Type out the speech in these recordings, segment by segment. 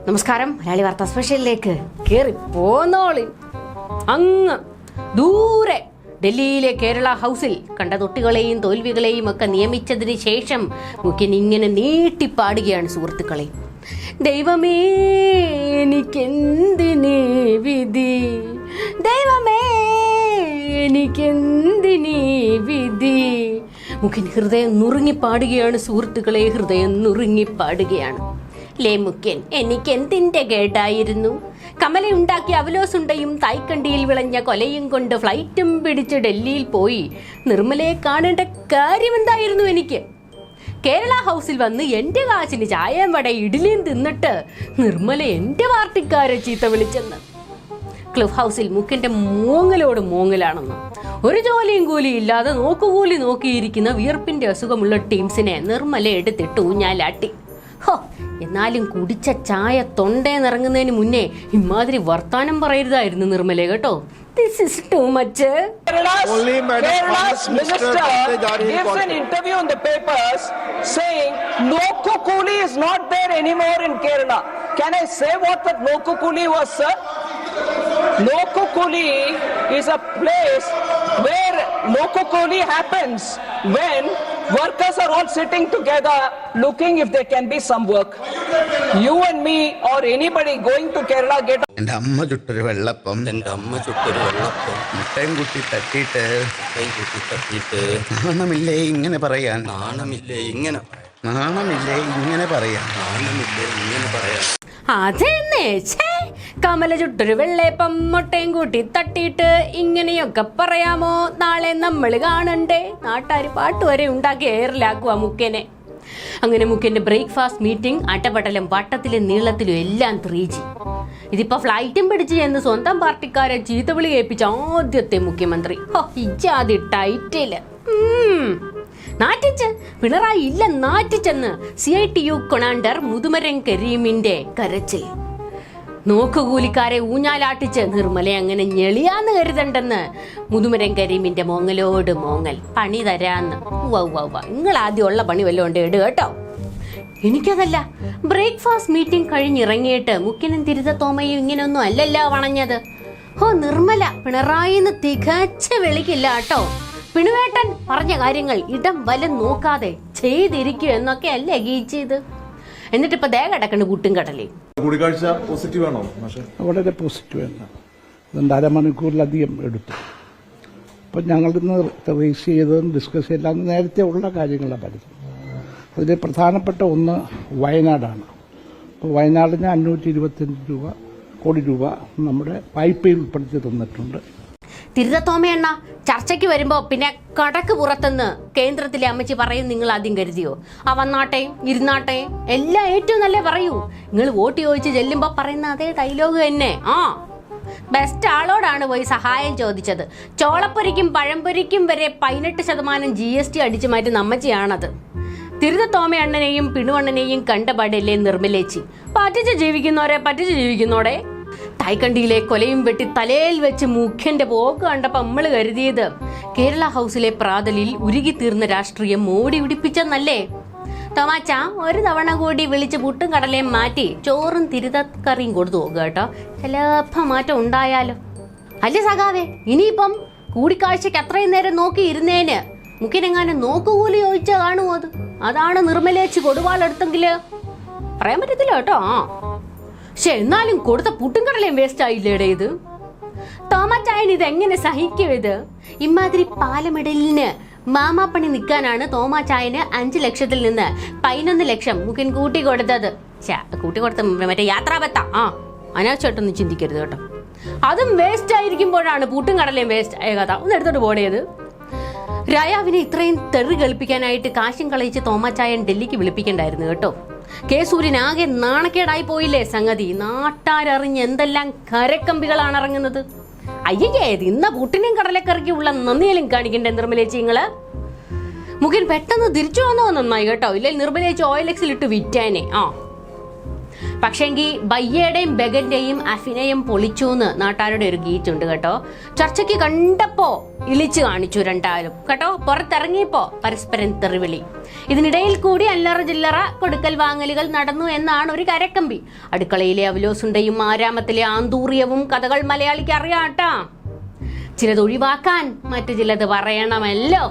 നമസ്കാരം. മലയാളി വാർത്താ സ്പെഷ്യലിലേക്ക് കയറി പോന്നോളി. അങ്ങ് ദൂരെ ഡൽഹിയിലെ കേരള ഹൗസിൽ കണ്ട തൊട്ടികളെയും തോൽവികളെയും ഒക്കെ നിയമിച്ചതിന് ശേഷം മുഖ്യൻ ഇങ്ങനെ നീട്ടിപ്പാടുകയാണ് സുഹൃത്തുക്കളെ. ദൈവമേ എനിക്കെന്തിനീ വിധി, ദൈവമേ എനിക്കെന്തിനീ വിധി. മുഖ്യൻ ഹൃദയം നുറുങ്ങിപ്പാടുകയാണ് സുഹൃത്തുക്കളെ, ഹൃദയം നുറുങ്ങിപ്പാടുകയാണ്. ലേ മുഖ്യൻ, എനിക്കെന്തിൻ്റെ കേടായിരുന്നു? കമലയുണ്ടാക്കിയ അവലോസുണ്ടയും തായ്ക്കണ്ടിയിൽ വിളഞ്ഞ കൊലയും കൊണ്ട് ഫ്ലൈറ്റും പിടിച്ച് ഡൽഹിയിൽ പോയി നിർമ്മലയെ കാണേണ്ട കാര്യമെന്തായിരുന്നു എനിക്ക്? കേരള ഹൗസിൽ വന്ന് എൻ്റെ കാശിന് ചായയും വട ഇഡ്ഡലിയും തിന്നിട്ട് നിർമ്മല എൻ്റെ പാർട്ടിക്കാരെ ചീത്ത വിളിച്ചെന്ന്. ക്ലിഫ് ഹൗസിൽ മുഖ്യൻ്റെ മോങ്ങലോട് മോങ്ങലാണെന്ന്. ഒരു ജോലിയും കൂലിയും ഇല്ലാതെ നോക്കുകൂലി നോക്കിയിരിക്കുന്ന വിയർപ്പിൻ്റെ അസുഖമുള്ള ടീംസിനെ നിർമ്മല എടുത്തിട്ട് ഊഞ്ഞാലാട്ടി. ഹോ, എന്നാലും കുടിച്ച ചായ തൊണ്ടേന്നിറങ്ങുന്നതിന് മുന്നേ ഇമാതിരി വർത്താനം പറയരുതായിരുന്നു നിർമ്മല കേട്ടോ. This is too much. Kerala's minister gives an interview in the papers saying Nokku Kuli is not there anymore in Kerala. Can I say what that Nokku Kuli was, sir? Nokku Kuli is a place where Nokku Kuli happens when workers are all sitting together looking if there can be some work. You and me or anybody going to Kerala get എൻ്റെ അമ്മ ചുട്ടൊരു വെള്ളപ്പം, മുട്ടയും കുട്ടി തട്ടിയിട്ട് നാണമില്ലേ ഇങ്ങനെ പറയാൻ, അതെന്നെ കമല ചുട്ടൊരു വെള്ളയപ്പം മുട്ടയും കൂട്ടി തട്ടിയിട്ട് ഇങ്ങനെയൊക്കെ പറയാമോ? നാളെ നമ്മൾ കാണണ്ടേ? നാട്ടാര് പാട്ടുവരെ ഉണ്ടാക്കി എയറിലാക്കുക മുഖ്യനെ. അങ്ങനെ മുഖ്യന്റെ ബ്രേക്ക്ഫാസ്റ്റ് മീറ്റിംഗ് അട്ടപട്ടലും വട്ടത്തിലും നീളത്തിലും എല്ലാം 3G. ഇതിപ്പോ ഫ്ലൈറ്റും പിടിച്ച് ചെന്ന് സ്വന്തം പാർട്ടിക്കാരെ ചീത്തവിളി കേൾപ്പിച്ച ആദ്യത്തെ മുഖ്യമന്ത്രി. ഇജാതി ടൈറ്റില് നാറ്റിച്ച് പിണറായി ഇല്ല നാറ്റിച്ചെന്ന് CITU കൊണാണ്ടർ മുതുമരൻ കരീമിന്റെ കരച്ചിൽ. നോക്കുകൂലിക്കാരെ ഊഞ്ഞാലാട്ടിച്ച് നിർമ്മല അങ്ങനെ ഞെളിയാന്ന് കരുതണ്ടെന്ന് മുതുമരൻ കരീമിന്റെ മോങ്ങലോട് മോങ്ങൽ. പണി തരാന്ന്. നിങ്ങൾ ആദ്യം ഉള്ള പണി വല്ലോണ്ട് ഇട് കേട്ടോ. എനിക്കതല്ല, ബ്രേക്ക്ഫാസ്റ്റ് മീറ്റിംഗ് കഴിഞ്ഞിറങ്ങിയിട്ട് മുഖ്യനും തിരുത്ത തോമയും ഇങ്ങനെയൊന്നും അല്ലല്ലോ വണഞ്ഞത്. നിർമ്മല പിണറായിന്ന് തികച്ച വിളിക്കില്ല കേട്ടോ. പിണുവേട്ടൻ പറഞ്ഞ കാര്യങ്ങൾ ഇടം വലം നോക്കാതെ ചെയ്തിരിക്കും എന്നൊക്കെ അല്ലേ ഗീച്ചത്. എന്നിട്ടിപ്പോ ദേ കിടക്കണ്ട് കൂട്ടും കടലേ. കൂടിക്കാഴ്ച പോസിറ്റീവ് ആണോ? വളരെ പോസിറ്റീവാണ്. അതുകൊണ്ട് അരമണിക്കൂറിലധികം എടുത്തു. അപ്പം ഞങ്ങൾ ഇന്ന് റേസ് ചെയ്തതും ഡിസ്കസ് ചെയ്തെല്ലാം നേരത്തെ ഉള്ള കാര്യങ്ങളാണ് പഠിച്ചത്. അതിൽ പ്രധാനപ്പെട്ട ഒന്ന് വയനാടാണ്. അപ്പോൾ വയനാടിന് 525 കോടി രൂപ നമ്മുടെ വായ്പയിൽ ഉൾപ്പെടുത്തി തന്നിട്ടുണ്ട്. തിരുതത്തോമയണ്ണ ചർച്ചയ്ക്ക് വരുമ്പോ പിന്നെ കടക്ക് പുറത്തുനിന്ന് കേന്ദ്രത്തിലെ അമ്മച്ചി പറയും നിങ്ങൾ ആദ്യം കരുതിയോ? ആ വന്നാട്ടെയും ഇരുന്നാട്ടെയും എല്ലാം ഏറ്റവും നല്ല പറയൂ. നിങ്ങൾ വോട്ട് ചോദിച്ച് ചെല്ലുമ്പോ പറയുന്ന അതേ ഡയലോഗ് തന്നെ. ബെസ്റ്റ് ആളോടാണ് പോയി സഹായം ചോദിച്ചത്. ചോളപ്പൊരിക്കും പഴംപൊരിക്കും വരെ 18% GST അടിച്ചു മാറ്റി അമ്മച്ചിയാണത്. തിരുതത്തോമയണ്ണനെയും പിണുവണ്ണനെയും കണ്ടപാടല്ലേ നിർമ്മലേച്ചി പറ്റിച്ച് ജീവിക്കുന്നോടെ. തായ്ക്കണ്ടിയിലെ കൊലയും വെട്ടി തലയിൽ വെച്ച് മുഖ്യന്റെ പോക്ക് കണ്ടപ്പോൾ നമ്മൾ കരുതിയത് കേരള ഹൗസിലെ പ്രാതലിൽ ഉരുകിത്തീർന്ന രാഷ്ട്രീയം മോടി പിടിപ്പിച്ചെന്നല്ലേ. തോമാച്ച ഒരു തവണ കൂടി വിളിച്ച് പുട്ടും കടലയും മാറ്റി ചോറും തിരുതക്കറിയും കൊടുത്തു പോകുക കേട്ടോ. ചിലപ്പോൾ മാറ്റം ഉണ്ടായാലോ. അല്ലേ സഖാവേ, ഇനിയിപ്പം കൂടിക്കാഴ്ചക്ക് അത്രയും നേരം നോക്കി ഇരുന്നേന് മുഖ്യനെങ്ങാനും നോക്കുകൂലി ചോദിച്ചാ കാണുമോ? അതാണ് നിർമ്മലേച്ചി കൊടുവാളെടുത്തെങ്കില് പറയാൻ പറ്റത്തില്ല കേട്ടോ. പക്ഷെ എന്നാലും കൊടുത്ത പുട്ടും കടലയും വേസ്റ്റ് ആയില്ലേടെ ഇത്. തോമാച്ചായൻ ഇതെങ്ങനെ സഹിക്കും? ഇത് ഇമാതിരി പാലമിടലിന് മാമാപ്പണി നിൽക്കാനാണ് തോമാച്ചായന് 5 ലക്ഷത്തിൽ നിന്ന് 11 ലക്ഷം മുഖ്യൻ കൂട്ടിക്കൊടുത്തത്. കൂട്ടിക്കൊടുത്ത മറ്റേ യാത്രാബത്ത അനാവശ്യമായിട്ടൊന്നും ചിന്തിക്കരുത് കേട്ടോ. അതും വേസ്റ്റ് ആയിരിക്കുമ്പോഴാണ് പുട്ടും കടലയും വേസ്റ്റ് ആയ കഥ. ഒന്ന് എടുത്തോട്ട് പോടേത്. രായാവിനെ ഇത്രയും തെറി കളിപ്പിക്കാനായിട്ട് കാശും കളയിച്ച് തോമാച്ചായൻ ഡൽഹിക്ക് വിളിപ്പിക്കണ്ടായിരുന്നു കേട്ടോ. സൂര്യനാകെ നാണക്കേടായി പോയില്ലേ സംഗതി. നാട്ടാരറിഞ്ഞ് എന്തെല്ലാം കരക്കമ്പികളാണ് ഇറങ്ങുന്നത്. അയ്യേ, ഇന്ന പുട്ടിനും കടലക്കറിക്കും ഉള്ള നന്ദിയിലും കാണിക്കണ്ടേ നിർമ്മലേച്ചി നിങ്ങള്. മുഖ്യൻ പെട്ടെന്ന് തിരിച്ചു വന്നോ നന്നായി കേട്ടോ. ഇല്ലെങ്കിൽ നിർമ്മലേച്ചി OLX ഇട്ട് വിറ്റാനെ. പക്ഷേങ്കിൽ ബയ്യയുടെയും ബഗന്റെയും അഭിനയം പൊളിച്ചൂന്ന് നാട്ടാരുടെ ഒരു ഗീറ്റുണ്ട് കേട്ടോ. ചർച്ചയ്ക്ക് കണ്ടപ്പോ ഇളിച്ചു കാണിച്ചു രണ്ടാരും കേട്ടോ. പുറത്തിറങ്ങിയപ്പോ പരസ്പരം തെറിവിളി. ഇതിനിടയിൽ കൂടി അല്ലറ ചില്ലറ കൊടുക്കൽ വാങ്ങലുകൾ നടന്നു എന്നാണ് ഒരു കരക്കമ്പി. അടുക്കളയിലെ അവലോസുണ്ടയും ആരാമത്തിലെ ആന്തൂറിയവും കഥകൾ മലയാളിക്ക് അറിയാട്ടാ. ചിലത് ഒഴിവാക്കാൻ മറ്റു ചിലത് പറയണമല്ലോ.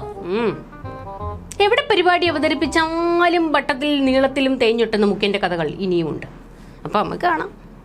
എവിടെ പരിപാടി അവതരിപ്പിച്ചാലും വട്ടത്തിൽ നീളത്തിലും തേഞ്ഞൊട്ടുന്ന മുഖ്യന്റെ കഥകൾ ഇനിയുമുണ്ട്. അപ്പൊ നമുക്ക് കാണാം.